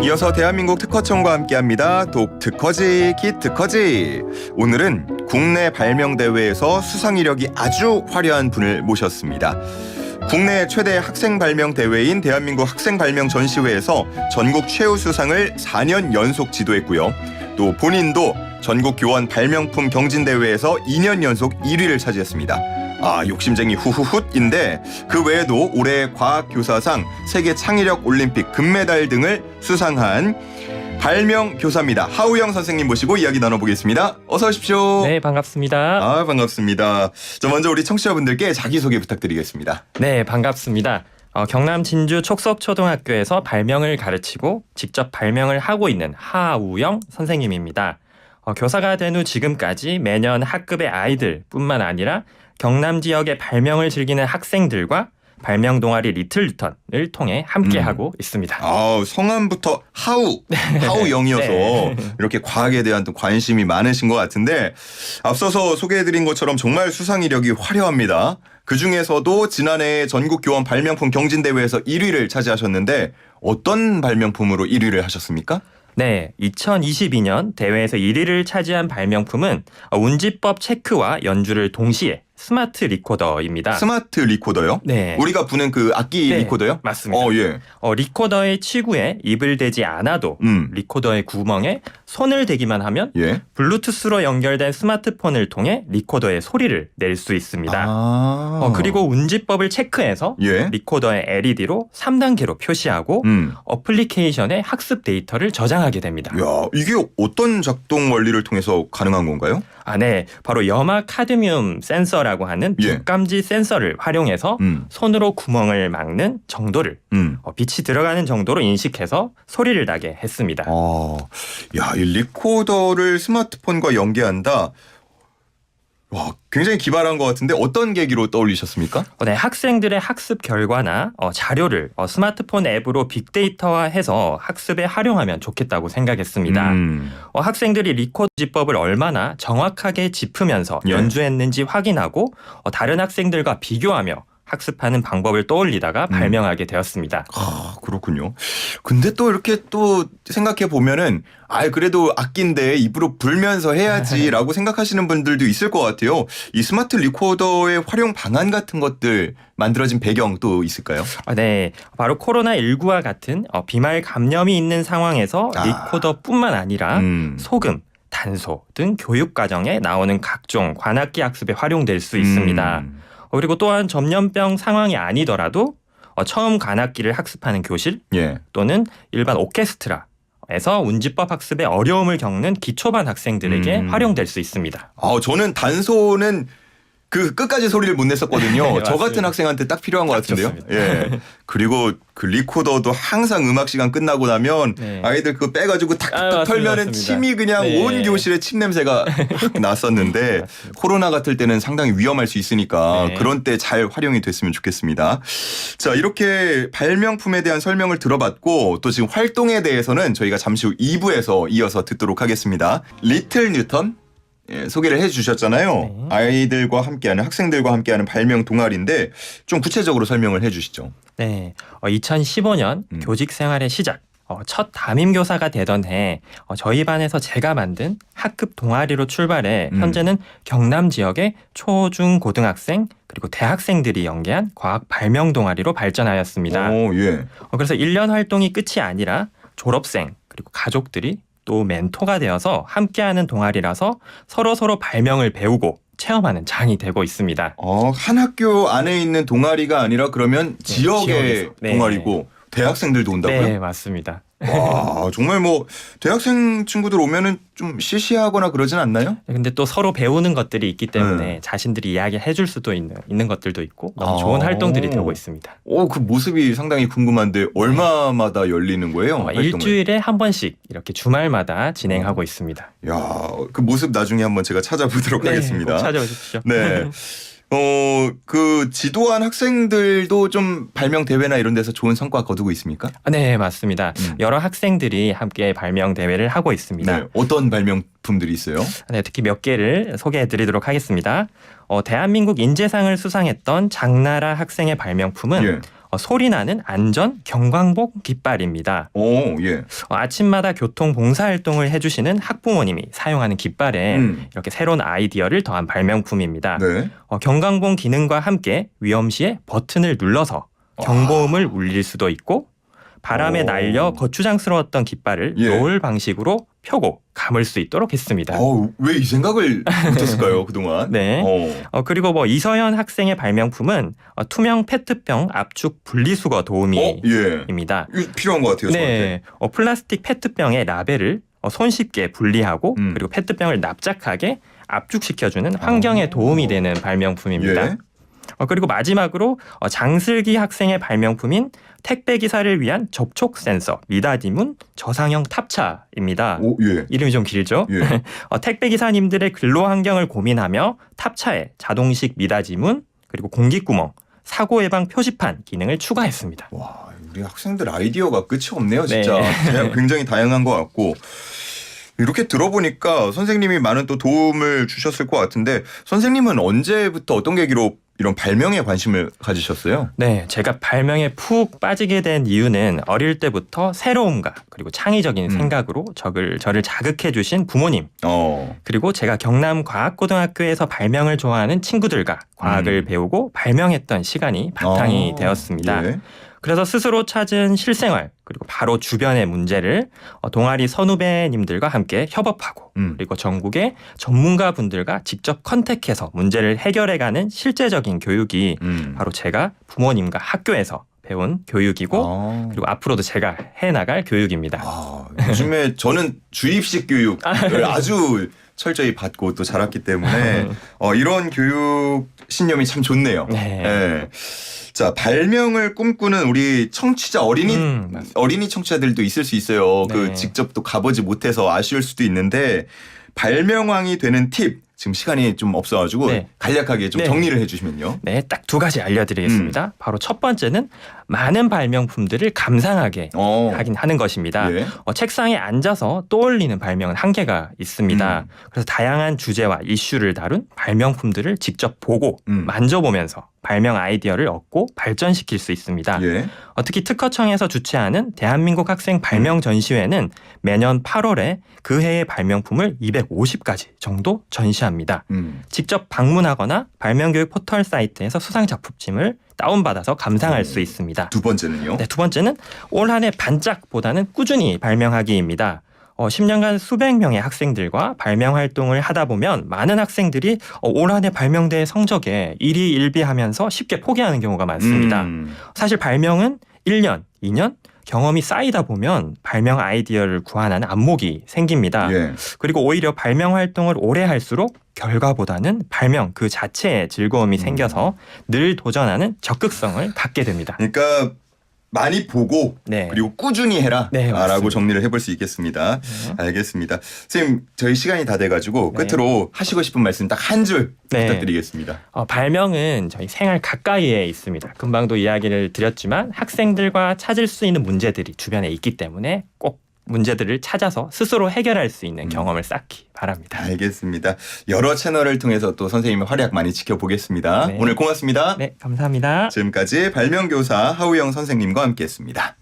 이어서 대한민국 특허청과 함께합니다. 독특허지 기특허지. 오늘은 국내 발명대회에서 수상 이력이 아주 화려한 분을 모셨습니다. 국내 최대 학생 발명 대회인 대한민국 학생 발명 전시회에서 전국 최우수상을 4년 연속 지도했고요. 또 본인도 전국 교원 발명품 경진대회에서 2년 연속 1위를 차지했습니다. 욕심쟁이 후후훗인데 그 외에도 올해 과학교사상, 세계 창의력 올림픽 금메달 등을 수상한 발명교사입니다. 하우영 선생님 모시고 이야기 나눠보겠습니다. 어서 오십시오. 네, 반갑습니다. 반갑습니다. 자, 먼저 우리 청취자분들께 자기소개 부탁드리겠습니다. 네, 반갑습니다. 경남 진주 촉석초등학교에서 발명을 가르치고 직접 발명을 하고 있는 하우영 선생님입니다. 교사가 된 후 지금까지 매년 학급의 아이들뿐만 아니라 경남 지역의 발명을 즐기는 학생들과 발명 동아리 리틀 뉴턴을 통해 함께하고 있습니다. 성함부터 하우영이어서 네. 이렇게 과학에 대한 또 관심이 많으신 것 같은데 앞서서 소개해드린 것처럼 정말 수상 이력이 화려합니다. 그중에서도 지난해 전국교원 발명품 경진대회에서 1위를 차지하셨는데 어떤 발명품으로 1위를 하셨습니까? 네, 2022년 대회에서 1위를 차지한 발명품은 운지법 체크와 연주를 동시에 스마트 리코더입니다. 스마트 리코더요? 네. 우리가 부는 그 악기 네, 리코더요? 맞습니다. 예. 리코더의 치구에 입을 대지 않아도 리코더의 구멍에 손을 대기만 하면 예. 블루투스로 연결된 스마트폰을 통해 리코더의 소리를 낼 수 있습니다. 그리고 운지법을 체크해서 예. 리코더의 LED로 3단계로 표시하고 어플리케이션에 학습 데이터를 저장하게 됩니다. 야, 이게 어떤 작동 원리를 통해서 가능한 건가요? 네. 바로 염화 카드뮴 센서라고 하는 빛감지 센서를 활용해서 손으로 구멍을 막는 정도를 빛이 들어가는 정도로 인식해서 소리를 나게 했습니다. 이 리코더를 스마트폰과 연계한다. 와, 굉장히 기발한 것 같은데 어떤 계기로 떠올리셨습니까? 네, 학생들의 학습 결과나 자료를 스마트폰 앱으로 빅데이터화해서 학습에 활용하면 좋겠다고 생각했습니다. 학생들이 리코더 지법을 얼마나 정확하게 짚으면서 연주했는지 확인하고 다른 학생들과 비교하며 학습하는 방법을 떠올리다가 발명하게 되었습니다. 그렇군요. 근데 또 이렇게 또 생각해 보면은 그래도 악기인데 입으로 불면서 해야지라고 생각하시는 분들도 있을 것 같아요. 이 스마트 리코더의 활용 방안 같은 것들 만들어진 배경 또 있을까요? 네, 바로 코로나19와 같은 비말 감염이 있는 상황에서 리코더뿐만 아니라 소금, 단소 등 교육 과정에 나오는 각종 관악기 학습에 활용될 수 있습니다. 그리고 또한 전염병 상황이 아니더라도 처음 관악기를 학습하는 교실 또는 일반 오케스트라에서 운지법 학습에 어려움을 겪는 기초반 학생들에게 활용될 수 있습니다. 저는 단소는 그 끝까지 소리를 못 냈었거든요. 네, 저 같은 학생한테 딱 필요한 것 같은데요. 좋습니다. 예. 그리고 그 리코더도 항상 음악 시간 끝나고 나면 아이들 그거 빼가지고 탁탁 털면은 맞습니다. 침이 그냥 온 교실에 침 냄새가 확 났었는데 코로나 같을 때는 상당히 위험할 수 있으니까 그런 때 잘 활용이 됐으면 좋겠습니다. 자, 이렇게 발명품에 대한 설명을 들어봤고 또 지금 활동에 대해서는 저희가 잠시 후 2부에서 이어서 듣도록 하겠습니다. 리틀 뉴턴 소개를 해주셨잖아요. 아이들과 함께하는 학생들과 함께하는 발명 동아리인데 좀 구체적으로 설명을 해주시죠. 네, 2015년 교직 생활의 시작. 첫 담임교사가 되던 해 저희 반에서 제가 만든 학급 동아리로 출발해 현재는 경남 지역의 초, 중, 고등학생 그리고 대학생들이 연계한 과학 발명 동아리로 발전하였습니다. 그래서 1년 활동이 끝이 아니라 졸업생 그리고 가족들이 또 멘토가 되어서 함께하는 동아리라서 서로 발명을 배우고 체험하는 장이 되고 있습니다. 한 학교 안에 있는 동아리가 아니라 그러면 지역의 동아리고 대학생들도 온다고요? 네, 맞습니다. 와, 정말 뭐 대학생 친구들 오면은 좀 시시하거나 그러진 않나요? 근데 또 서로 배우는 것들이 있기 때문에 자신들이 이야기해 줄 수도 있는 것들도 있고 너무 좋은 활동들이 되고 있습니다. 그 모습이 상당히 궁금한데 얼마마다 열리는 거예요? 일주일에 한 번씩 이렇게 주말마다 진행하고 있습니다. 야, 그 모습 나중에 한번 제가 찾아보도록 하겠습니다. 꼭 찾아오십시오. 네. 그 지도한 학생들도 좀 발명 대회나 이런 데서 좋은 성과 거두고 있습니까? 네, 맞습니다. 여러 학생들이 함께 발명 대회를 하고 있습니다. 네, 어떤 발명품들이 있어요? 네, 특히 몇 개를 소개해 드리도록 하겠습니다. 대한민국 인재상을 수상했던 장나라 학생의 발명품은 소리나는 안전 경광복 깃발입니다. 오, 예. 아침마다 교통 봉사활동을 해주시는 학부모님이 사용하는 깃발에 이렇게 새로운 아이디어를 더한 발명품입니다. 네. 경광봉 기능과 함께 위험 시에 버튼을 눌러서 경보음을 울릴 수도 있고 바람에 날려 거추장스러웠던 깃발을 예. 놓을 방식으로 펴고 감을 수 있도록 했습니다. 왜 이 생각을 못했을까요, 그동안? 네. 그리고 이서연 학생의 발명품은 투명 페트병 압축 분리수거 도우미입니다. 이거 필요한 것 같아요, 네. 플라스틱 페트병의 라벨을 손쉽게 분리하고 그리고 페트병을 납작하게 압축시켜주는 환경에 도움이 되는 발명품입니다. 예. 그리고 마지막으로 장슬기 학생의 발명품인 택배 기사를 위한 접촉 센서 미닫이문 저상형 탑차입니다. 오, 예. 이름이 좀 길죠? 예. 택배 기사님들의 근로 환경을 고민하며 탑차에 자동식 미닫이문 그리고 공기구멍, 사고 예방 표지판 기능을 추가했습니다. 와, 우리 학생들 아이디어가 끝이 없네요, 진짜. 네. 굉장히 다양한 것 같고. 이렇게 들어보니까 선생님이 많은 또 도움을 주셨을 것 같은데 선생님은 언제부터 어떤 계기로 이런 발명에 관심을 가지셨어요? 네, 제가 발명에 푹 빠지게 된 이유는 어릴 때부터 새로움과 그리고 창의적인 생각으로 저를 자극해 주신 부모님 그리고 제가 경남과학고등학교에서 발명을 좋아하는 친구들과 과학을 배우고 발명했던 시간이 바탕이 되었습니다. 예. 그래서 스스로 찾은 실생활 그리고 바로 주변의 문제를 동아리 선후배님들과 함께 협업하고 그리고 전국의 전문가분들과 직접 컨택해서 문제를 해결해가는 실제적인 교육이 바로 제가 부모님과 학교에서 배운 교육이고 그리고 앞으로도 제가 해나갈 교육입니다. 요즘에 저는 주입식 교육을 아주 철저히 받고 또 자랐기 때문에 이런 교육 신념이 참 좋네요. 네. 네. 자, 발명을 꿈꾸는 우리 청취자 어린이 청취자들도 있을 수 있어요. 네. 직접 또 가보지 못해서 아쉬울 수도 있는데 발명왕이 되는 팁 지금 시간이 좀 없어가지고 네. 간략하게 좀 정리를 해주시면요. 네, 딱 두 가지 알려드리겠습니다. 바로 첫 번째는 많은 발명품들을 감상하게 하는 것입니다. 예. 책상에 앉아서 떠올리는 발명은 한계가 있습니다. 그래서 다양한 주제와 이슈를 다룬 발명품들을 직접 보고 만져보면서 발명 아이디어를 얻고 발전시킬 수 있습니다. 예. 특히 특허청에서 주최하는 대한민국 학생 발명 전시회는 매년 8월에 그 해의 발명품을 250가지 정도 전시합니다. 직접 방문하거나 발명교육 포털 사이트에서 수상 작품집을 다운받아서 감상할 수 있습니다. 두 번째는요? 네, 두 번째는 올 한 해 반짝보다는 꾸준히 발명하기입니다. 10년간 수백 명의 학생들과 발명 활동을 하다 보면 많은 학생들이 올 한 해 발명대회 성적에 일희일비하면서 쉽게 포기하는 경우가 많습니다. 사실 발명은 1년, 2년 경험이 쌓이다 보면 발명 아이디어를 구하는 안목이 생깁니다. 예. 그리고 오히려 발명 활동을 오래 할수록 결과보다는 발명 그 자체에 즐거움이 생겨서 늘 도전하는 적극성을 갖게 됩니다. 그러니까 많이 보고 네. 그리고 꾸준히 해라 네, 라고 맞습니다. 정리를 해볼 수 있겠습니다. 알겠습니다. 선생님 저희 시간이 다 돼가지고 네. 끝으로 하시고 싶은 말씀 딱 한 줄 네. 부탁드리겠습니다. 발명은 저희 생활 가까이에 있습니다. 금방도 이야기를 드렸지만 학생들과 찾을 수 있는 문제들이 주변에 있기 때문에 꼭 문제들을 찾아서 스스로 해결할 수 있는 경험을 쌓기 바랍니다. 알겠습니다. 여러 채널을 통해서 또 선생님의 활약 많이 지켜보겠습니다. 네. 오늘 고맙습니다. 네, 감사합니다. 지금까지 발명교사 하우영 선생님과 함께했습니다.